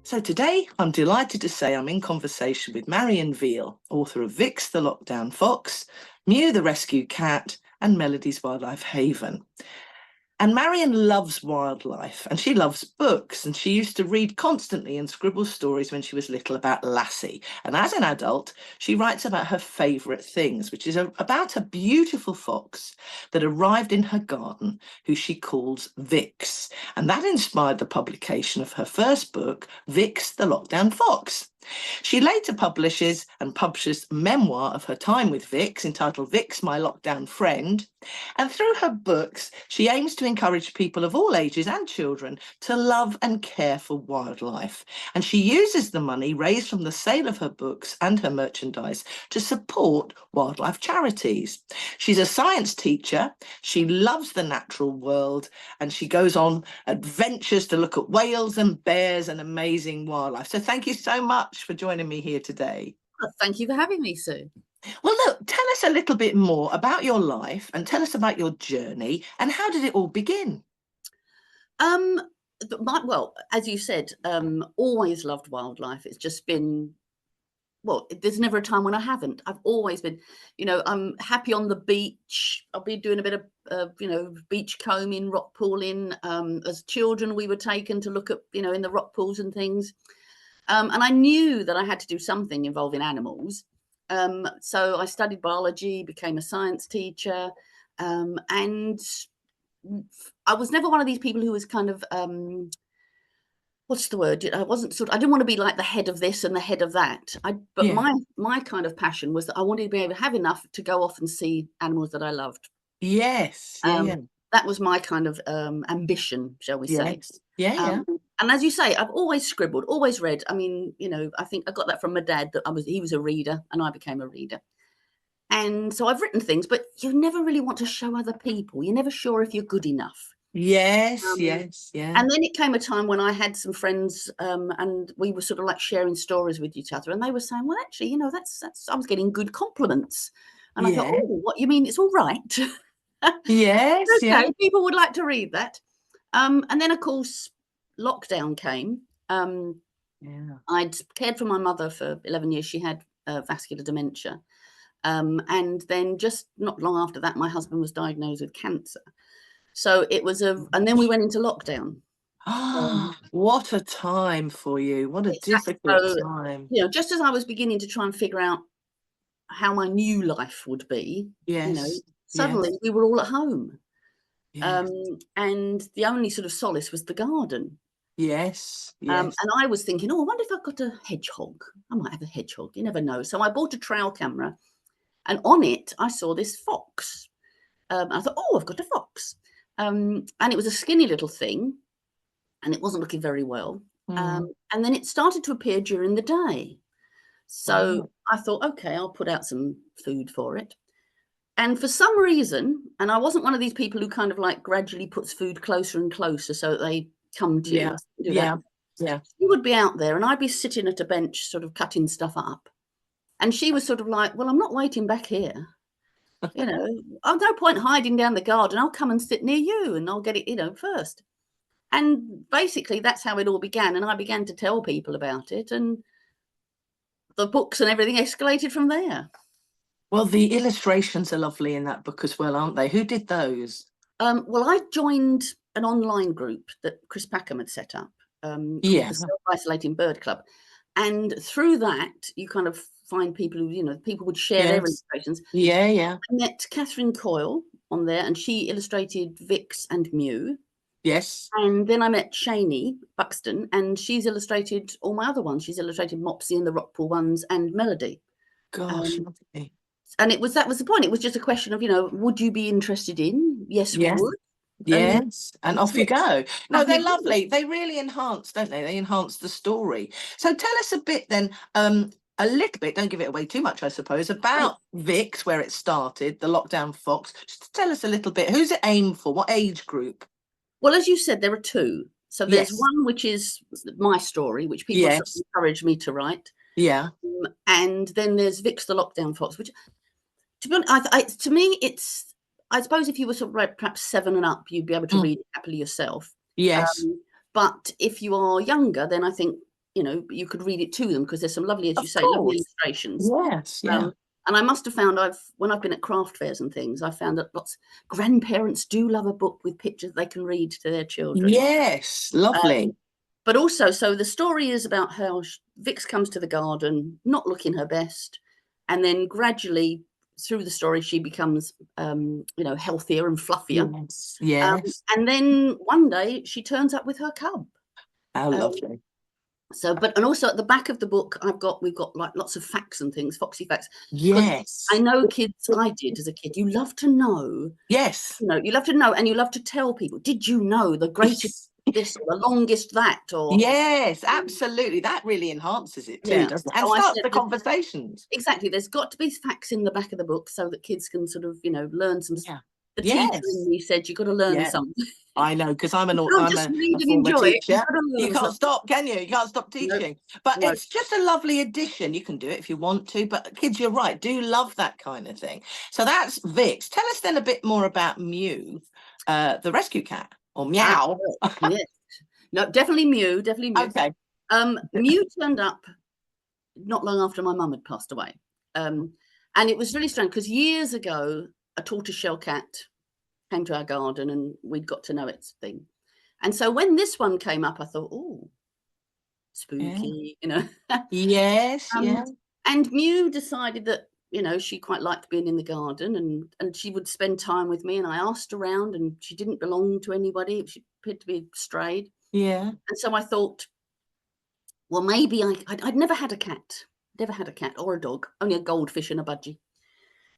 So today, I'm delighted to say I'm in conversation with Marion Veal, author of Vix The Lockdown Fox, Mew the Rescue Cat, and Melody's Wildlife Haven. And Marion loves wildlife and she loves books, and she used to read constantly and scribble stories when she was little about Lassie. And as an adult, she writes about her favourite things, which is about a beautiful fox that arrived in her garden, who she calls Vix. And that inspired the publication of her first book, Vix The Lockdown Fox. She later publishes a memoir of her time with Vix entitled Vix, My Lockdown Friend. And through her books, she aims to encourage people of all ages and children to love and care for wildlife. And she uses the money raised from the sale of her books and her merchandise to support wildlife charities. She's a science teacher. She loves the natural world, and she goes on adventures to look at whales and bears and amazing wildlife. So thank you so much for joining me here today. Well, thank you for having me, Sue. Well, look, tell us a little bit more about your life and tell us about your journey and how did it all begin? Well, as you said, always loved wildlife. It's just been, well, there's never a time when I haven't. I've always been, I'm happy on the beach. I'll be doing a bit of, beach combing, rock pooling. As children, we were taken to look at, in the rock pools and things. And I knew that I had to do something involving animals. So I studied biology, became a science teacher, and I was never one of these people who was kind of, what's the word? I didn't want to be like the head of this and the head of that. But my kind of passion was that I wanted to be able to have enough to go off and see animals that I loved. Yes. That was my kind of ambition, shall we say. Yeah. And as you say, I've always scribbled, always read. I mean, I think I got that from my dad, that he was a reader and I became a reader. And so I've written things, but you never really want to show other people. You're never sure if you're good enough. Yes. And then it came a time when I had some friends and we were sort of like sharing stories with each other. And they were saying, well, actually, that's I was getting good compliments. And I thought, oh, what you mean? It's all right. Yes. Okay, people would like to read that. And then, of course, lockdown came. I'd cared for my mother for 11 years. She had vascular dementia. And then just not long after that, my husband was diagnosed with cancer. So it was and then we went into lockdown. What a time for you. What a difficult time. Just as I was beginning to try and figure out how my new life would be, suddenly we were all at home. And the only sort of solace was the garden. Yes. And I was thinking, I wonder if I've got a hedgehog. I might have a hedgehog. You never know. So I bought a trail camera, and on it I saw this fox. I thought, I've got a fox. And it was a skinny little thing, and it wasn't looking very well. And then it started to appear during the day. So I thought, okay, I'll put out some food for it. And for some reason, and I wasn't one of these people who kind of like gradually puts food closer and closer so that they come to you. She would be out there and I'd be sitting at a bench sort of cutting stuff up. And she was sort of like, well, I'm not waiting back here. I've no point hiding down the garden. I'll come and sit near you and I'll get it, first. And basically that's how it all began. And I began to tell people about it, and the books and everything escalated from there. Well, the illustrations are lovely in that book as well, aren't they? Who did those? Well, I joined an online group that Chris Packham had set up called the Self-Isolating Bird Club. And through that, you kind of find people who, people would share their illustrations. I met Catherine Coyle on there, and she illustrated Vix and Mew. Yes. And then I met Shani Buxton, and she's illustrated all my other ones. She's illustrated Mopsy and the Rockpool ones and Melody. Gosh, lovely. And that was the point. It was just a question of, would you be interested in? Yes, we would. Yes, and off you go. No, they're lovely. They really enhance, don't they? They enhance the story. So tell us a bit then, a little bit, don't give it away too much, I suppose, about Vix, where it started, the Lockdown Fox. Just tell us a little bit. Who's it aimed for? What age group? Well, as you said, there are two. So there's one which is my story, which people encourage me to write. And then there's Vix the Lockdown Fox, which, to be honest, to me, it's, I suppose if you were sort of like perhaps 7 and up, you'd be able to read it happily yourself. But if you are younger, then I think, you know, you could read it to them because there's some lovely, as Of you say, lovely course. illustrations. Yes, yeah. And I must have found when I've been at craft fairs and things, I found that lots grandparents do love a book with pictures they can read to their children. Yes, lovely. But also, so the story is about how Vix comes to the garden, not looking her best, and then gradually through the story she becomes, you know, healthier and fluffier. Yes, yes. And then one day she turns up with her cub. How lovely. So, and also at the back of the book, we've got like lots of facts and things, foxy facts. Yes. I know kids, I did as a kid, you love to know. Yes. You know, you love to know, and you love to tell people, did you know the greatest this or the longest that? Or yes, absolutely. That really enhances it too, yeah. doesn't it? And So I starts said the conversations. exactly. There's got to be facts in the back of the book so that kids can sort of, you know, learn some. Yeah. The teacher in me said, you've got to learn something. I know, because I'm a former teacher. You can't stop, can you? You can't stop teaching. But No. it's just a lovely addition. You can do it if you want to, but kids, you're right, do love that kind of thing. So that's Vix. Tell us then a bit more about Mew, the rescue cat, or Meow. Yes. No, definitely Mew, definitely Mew. Okay. Mew turned up not long after my mum had passed away. And it was really strange because years ago, a tortoiseshell cat came to our garden and we'd got to know its thing. And so when this one came up, I thought, oh, spooky, you know. Yes, And Mew decided that, you know, she quite liked being in the garden and she would spend time with me. And I asked around and she didn't belong to anybody. She appeared to be strayed. Yeah. And so I thought, well, maybe I'd never had a cat, or a dog, only a goldfish and a budgie.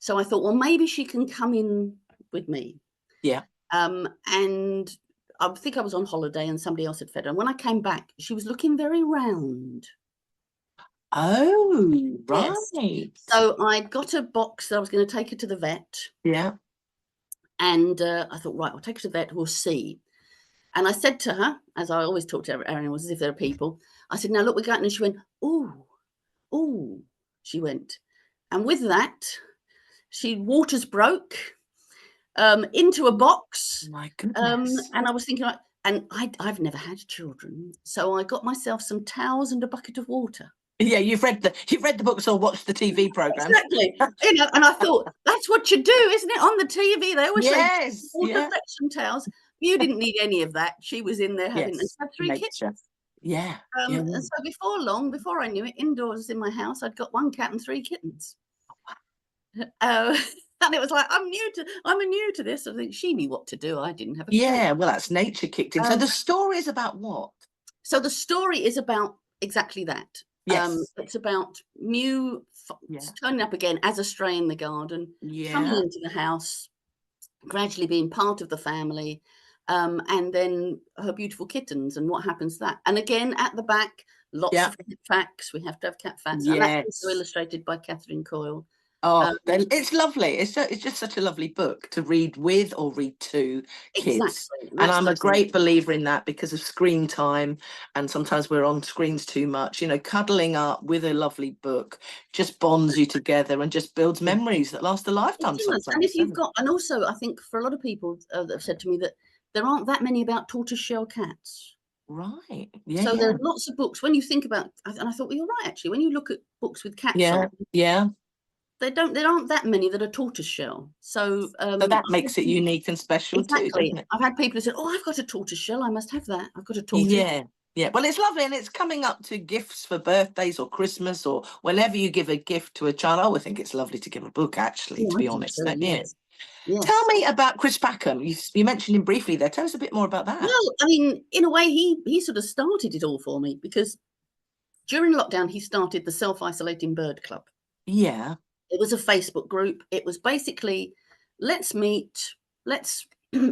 So I thought, well, maybe she can come in with me. Yeah. And I think I was on holiday and somebody else had fed her. And when I came back, she was looking very round. Oh, right. Yes. So I got a box that I was going to take her to the vet. Yeah. And I thought, right, I'll take her to the vet, we'll see. And I said to her, as I always talk to animals as if they're people, I said, now look, we're going. And she went, ooh, she went. And with that, waters broke into a box. My goodness. And I was thinking, and I've never had children. So I got myself some towels and a bucket of water. Yeah, you've read the books or watched the TV programs. Exactly. You know, and I thought, that's what you do, isn't it? On the TV, they always say, water, fetch some towels. You didn't need any of that. She was in there having had 3 kittens. Yeah. And so before long, before I knew it, indoors in my house, I'd got 1 cat and 3 kittens. And it was like, I'm new to this. I think she knew what to do. I didn't have a clue. Yeah, well, that's nature kicked in. So the story is about what? So the story is about exactly that. Yes. It's about Mew turning up again as a stray in the garden, coming into the house, gradually being part of the family, and then her beautiful kittens and what happens to that. And again, at the back, lots of cat facts. We have to have cat facts. And that's also illustrated by Catherine Coyle. Oh, it's lovely. It's just such a lovely book to read with or read to kids. Exactly. And I'm a great believer in that because of screen time. And sometimes we're on screens too much. You know, cuddling up with a lovely book just bonds you together and just builds memories that last a lifetime sometimes. And if you've got, and also I think for a lot of people that have said to me that there aren't that many about tortoiseshell cats. Right. Yeah. So there are lots of books when you think about, and I thought, well, you're right, actually, when you look at books with cats on, there aren't that many that are tortoiseshell. So that makes it unique and special too, doesn't it? I've had people who said, oh, I've got a tortoiseshell, I must have that. I've got a tortoise. Yeah. Well, it's lovely, and it's coming up to gifts for birthdays or Christmas or whenever you give a gift to a child. I would think it's lovely to give a book, actually, to be honest. Yes. Tell me about Chris Packham. You mentioned him briefly there. Tell us a bit more about that. Well, I mean, in a way, he sort of started it all for me because during lockdown, he started the Self-Isolating Bird Club. Yeah. It was a Facebook group. It was basically, let's meet, let's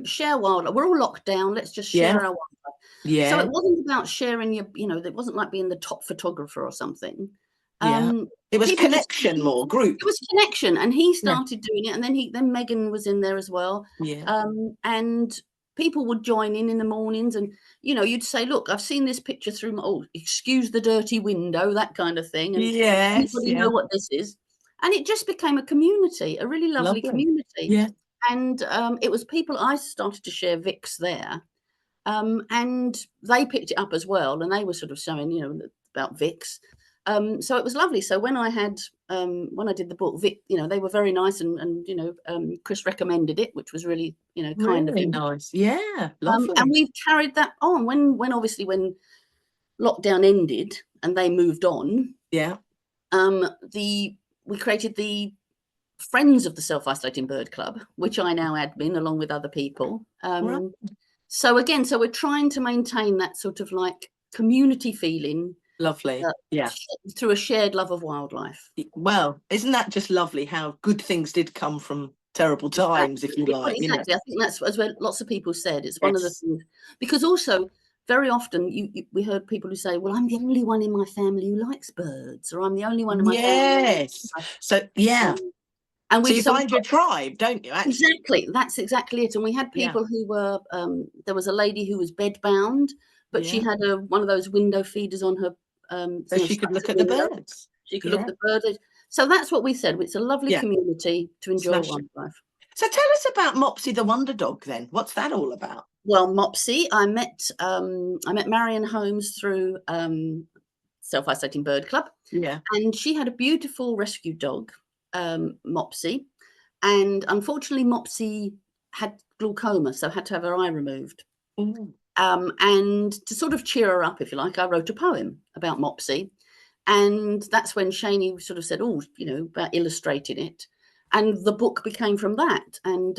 share wildlife. We're all locked down. Let's just share our wildlife. Yeah. So it wasn't about sharing it wasn't like being the top photographer or something. It was connection more, group. It was connection. And he started doing it. And then Megan was in there as well. Yeah. And people would join in the mornings and, you'd say, look, I've seen this picture through excuse the dirty window, that kind of thing. And anybody know what this is? And it just became a community, a really lovely community. Yeah. And it was people, I started to share Vix there. And they picked it up as well. And they were sort of showing, about Vix. So it was lovely. So when I did the book, Vic, they were very nice, and Chris recommended it, which was really, kind of Really him. nice. Yeah, lovely. And we've carried that on when lockdown ended and they moved on. Yeah. We created the Friends of the Self-Isolating Bird Club, which I now admin along with other people. Right. So we're trying to maintain that sort of like community feeling. Lovely. Yeah. Through a shared love of wildlife. Well, isn't that just lovely how good things did come from terrible times, if you like? Exactly. I think that's what lots of people said. It's one of the things, because also very often we heard people who say, well, I'm the only one in my family who likes birds, or I'm the only one in my family. Yes. So, yeah. And so you find your tribe, don't you? Actually? Exactly. That's exactly it. And we had people who were, there was a lady who was bedbound, but she had one of those window feeders on her. So she could look at the birds. She could look at the birds. So that's what we said. It's a lovely community to enjoy wildlife. So tell us about Mopsy the Wonder Dog then. What's that all about? Well, Mopsy, I met Marion Holmes through Self-Isolating Bird Club. Yeah. And she had a beautiful rescue dog, Mopsy. And unfortunately, Mopsy had glaucoma, so had to have her eye removed. Ooh. And to sort of cheer her up, if you like, I wrote a poem about Mopsy. And that's when Shaney sort of said, about illustrating it. And the book became from that. And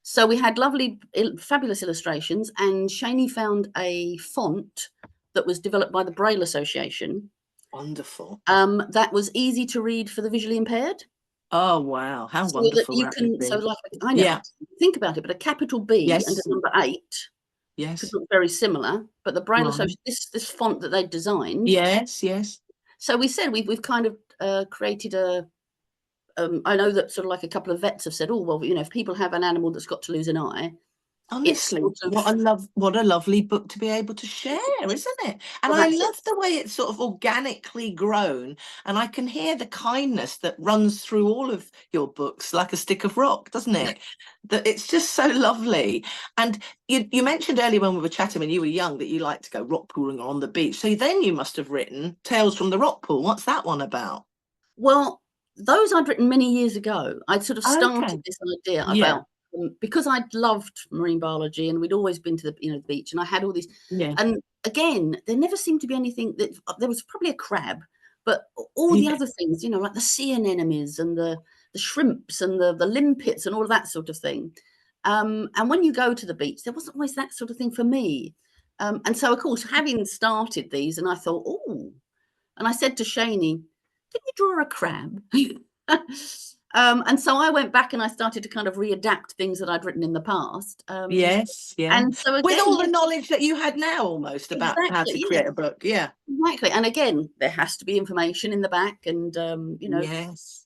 so we had lovely, fabulous illustrations. And Shaney found a font that was developed by the Braille Association. Wonderful. That was easy to read for the visually impaired. Oh, wow. How wonderful that would be. So like, I know, think about it, but a capital B and a number 8 could look very similar, but the Braille Association, this font that they designed. Yes. So we said we've kind of created a. I know that sort of like a couple of vets have said, oh well, if people have an animal that's got to lose an eye. Honestly, what a lovely book to be able to share, isn't it? And I love the way it's sort of organically grown, and I can hear the kindness that runs through all of your books like a stick of rock, doesn't it? That it's just so lovely. And you mentioned earlier when we were chatting when you were young that you liked to go rock pooling on the beach. So then you must have written Tales from the Rock Pool. What's that one about? Well, those I'd written many years ago. I'd sort of started this idea about. Because I'd loved marine biology and we'd always been to the beach, and I had all these and again there never seemed to be anything that there was probably a crab, but all the other things, like the sea anemones and the shrimps and the limpets and all of that sort of thing, and when you go to the beach there wasn't always that sort of thing for me, and so of course having started these, and I thought, and I said to Shaney, can you draw a crab? And so I went back and I started to kind of readapt things that I'd written in the past. Yes. And so again, with all the knowledge that you had now almost about how to create a book. Yeah. Exactly. And again, there has to be information in the back and, Yes.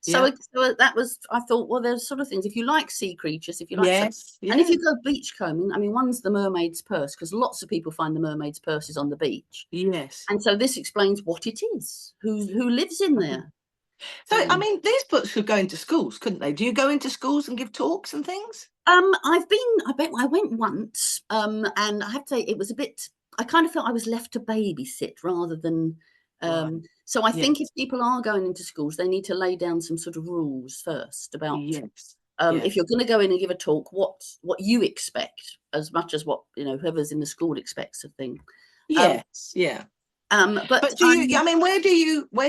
So that was, I thought, well, there's sort of things, if you like sea creatures, if you like, and if you go beachcombing, I mean, one's the mermaid's purse, because lots of people find the mermaid's purses on the beach. Yes. And so this explains what it is, who lives in there. So, I mean, these books could go into schools, couldn't they? Do you go into schools and give talks and things? I went once, and I have to say it was a bit, I kind of felt I was left to babysit rather than, so I think if people are going into schools, they need to lay down some sort of rules first about, if you're going to go in and give a talk, what you expect as much as what, whoever's in the school expects of thing. But do you? I mean, where do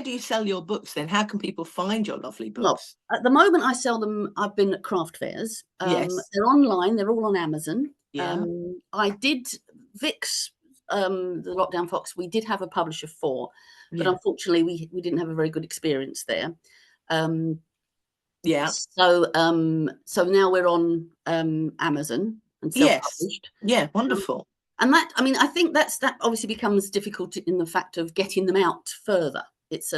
you sell your books then? How can people find your lovely books? Well, at the moment, I sell them. I've been at craft fairs. They're online. They're all on Amazon. I did Vix, the Lockdown Fox. We did have a publisher for, but unfortunately, we didn't have a very good experience there. So now we're on Amazon and self-published. Yeah, wonderful. And that, I mean, I think that obviously becomes difficult in the fact of getting them out further. That's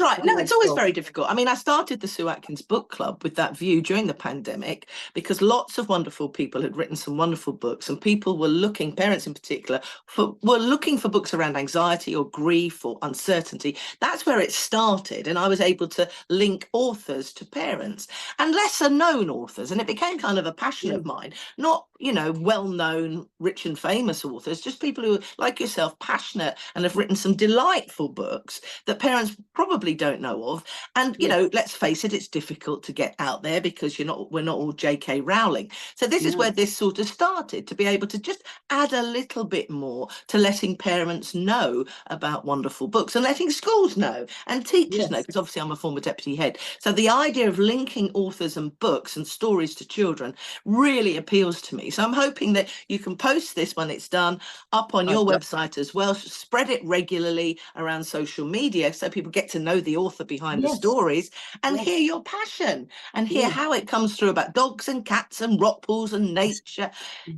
right. No, it's always very difficult. I mean, I started the Sue Atkins Book Club with that view during the pandemic, because lots of wonderful people had written some wonderful books, and people were looking, parents in particular, were looking for books around anxiety or grief or uncertainty. That's where it started. And I was able to link authors to parents and lesser known authors. And it became kind of a passion of mine, not, well-known, rich and famous authors, just people who, like yourself, passionate and have written some delightful books that parents probably don't know of. And let's face it, it's difficult to get out there because we're not all J.K. Rowling. So this is where this sort of started, to be able to just add a little bit more to letting parents know about wonderful books, and letting schools know and teachers know, because obviously I'm a former deputy head. So the idea of linking authors and books and stories to children really appeals to me. So I'm hoping that you can post this when it's done up on your website as well. Spread it regularly around social media so people get to know the author behind the stories and hear your passion and hear how it comes through about dogs and cats and rock pools and nature.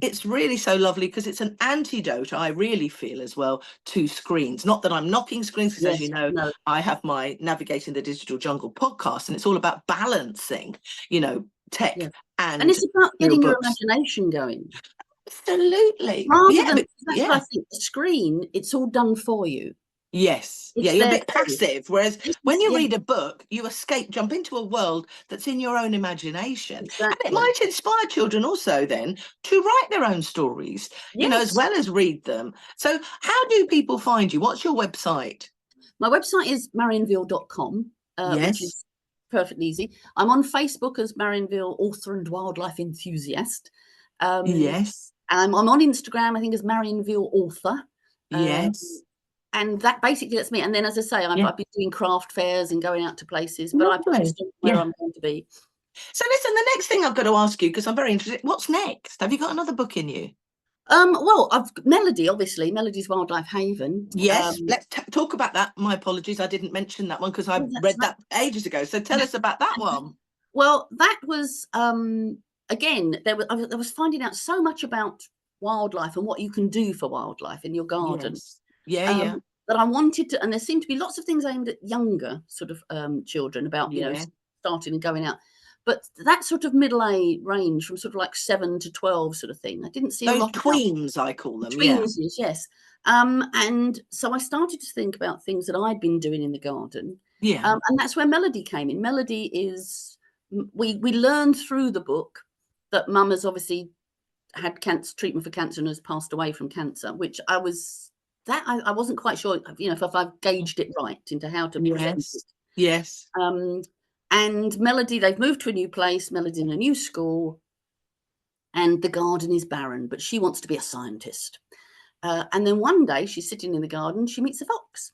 It's really so lovely, because it's an antidote, I really feel, as well, to screens. Not that I'm knocking screens, because as you know, I have my Navigating the Digital Jungle podcast, and it's all about balancing, tech and it's about getting your imagination going. Absolutely. Rather than, that's what I think, the screen, it's all done for you. Yes. You're a bit passive. Whereas when you read a book, you jump into a world that's in your own imagination. Exactly. And it might inspire children also then to write their own stories, as well as read them. So how do people find you? What's your website? My website is marionveal.com, which is perfectly easy. I'm on Facebook as Marion Veal, author and wildlife enthusiast. I'm on Instagram, I think, as Marion Veal author. And that basically lets me. And then, as I say, I've been doing craft fairs and going out to places, but I've just where I'm going to be. So listen, the next thing I've got to ask you, because I'm very interested, what's next? Have you got another book in you? Well, I've Melody, obviously, Melody's Wildlife Haven. Yes, let's talk about that. My apologies, I didn't mention that one because I read that ages ago. So tell us about that one. Well, that was again, I was finding out so much about wildlife and what you can do for wildlife in your garden. That I wanted to, and there seemed to be lots of things aimed at younger sort of children about starting and going out. But that sort of middle age range, from sort of like 7 to 12 sort of thing, I didn't see a lot of tweens, I call them. Tweens, yes. And so I started to think about things that I'd been doing in the garden. And that's where Melody came in. Melody is, we learned through the book that Mum has obviously had treatment for cancer and has passed away from cancer, which I wasn't quite sure, if I've gauged it right into how to present it. And Melody, they've moved to a new place, Melody's in a new school, and the garden is barren, but she wants to be a scientist. And then one day she's sitting in the garden, she meets a fox,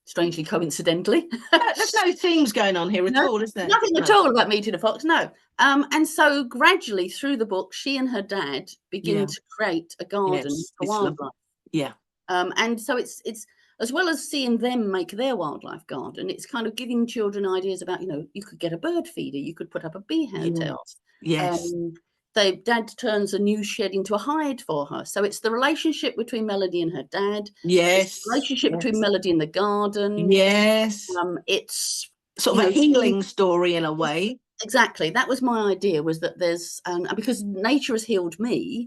strangely coincidentally. There's no themes going on here at all, is there? Nothing at all about meeting a fox, no. And so gradually through the book, she and her dad begin to create a garden for wildlife. And so it's as well as seeing them make their wildlife garden, it's kind of giving children ideas about, you could get a bird feeder, you could put up a bee house. Dad turns a new shed into a hide for her. So it's the relationship between Melody and her dad. It's the relationship between Melody and the garden. It's sort of a healing story in a way. Exactly. That was my idea, was that there's, because nature has healed me.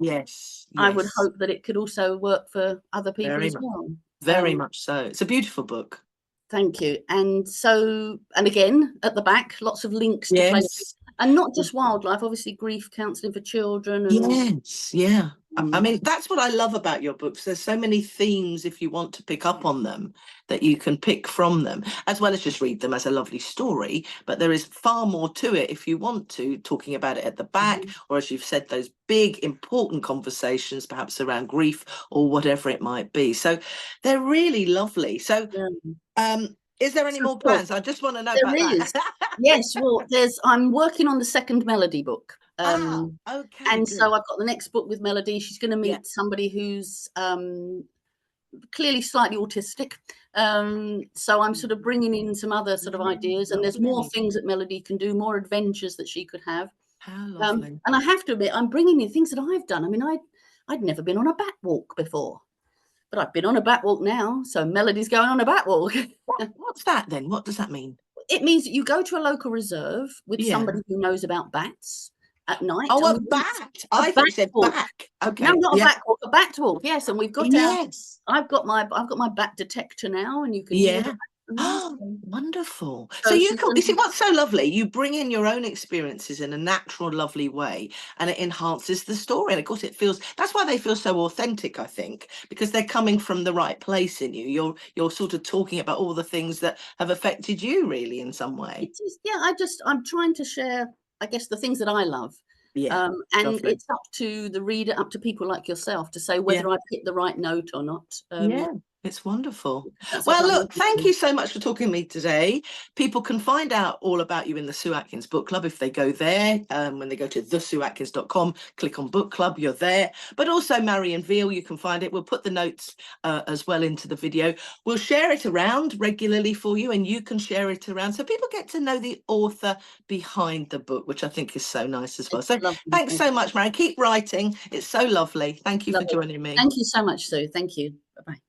I would hope that it could also work for other people as well. Very much so. It's a beautiful book. Thank you. And so, and again, at the back, lots of links to places. And not just wildlife, obviously grief counselling for children. And, I mean, that's what I love about your books. There's so many themes, if you want to pick up on them, that you can pick from them, as well as just read them as a lovely story. But there is far more to it if you want to, talking about it at the back, or as you've said, those big, important conversations, perhaps around grief or whatever it might be. So they're really lovely. So is there any more plans? I just want to know about that. Yes, well, I'm working on the second Melody book. And so I've got the next book with Melody. She's going to meet somebody who's clearly slightly autistic. So I'm sort of bringing in some other sort of ideas, and there's more things that Melody can do, more adventures that she could have. How lovely. And I have to admit, I'm bringing in things that I've done. I mean, I'd never been on a bat walk before. But I've been on a bat walk now, so Melody's going on a bat walk. What's that then? What does that mean? It means that you go to a local reserve with Yeah. somebody who knows about bats at night. Oh, and a we do bat. I thought you said walk. back. Okay. No, not Yeah. a bat walk, a bat walk. Yes, and we've got Yes. I've got my bat detector now, and you can hear the Yeah. bats. Oh, wonderful. So So you she's can, you gonna- see what's so lovely? You bring in your own experiences in a natural, lovely way, and it enhances the story. And of course, that's why they feel so authentic, I think, because they're coming from the right place in you. You're sort of talking about all the things that have affected you really in some way. It is, yeah. I'm trying to share, I guess, the things that I love. Yeah. And Lovely. it's up to the reader, up to people like yourself, to say whether Yeah. I've hit the right note or not. Yeah. It's wonderful. That's what Well, I'm look, looking thank for. you so much for talking to me today. People can find out all about you in the Sue Atkins Book Club if they go there. When they go to thesueatkins.com, click on Book Club, you're there. But also Marion Veal, you can find it. We'll put the notes as well into the video. We'll share it around regularly for you, and you can share it around so people get to know the author behind the book, which I think is so nice as well. It's So lovely. thanks so much, Marion. Keep writing. It's so lovely. Thank you for Lovely. joining me. Thank you so much, Sue. Thank you. Bye-bye.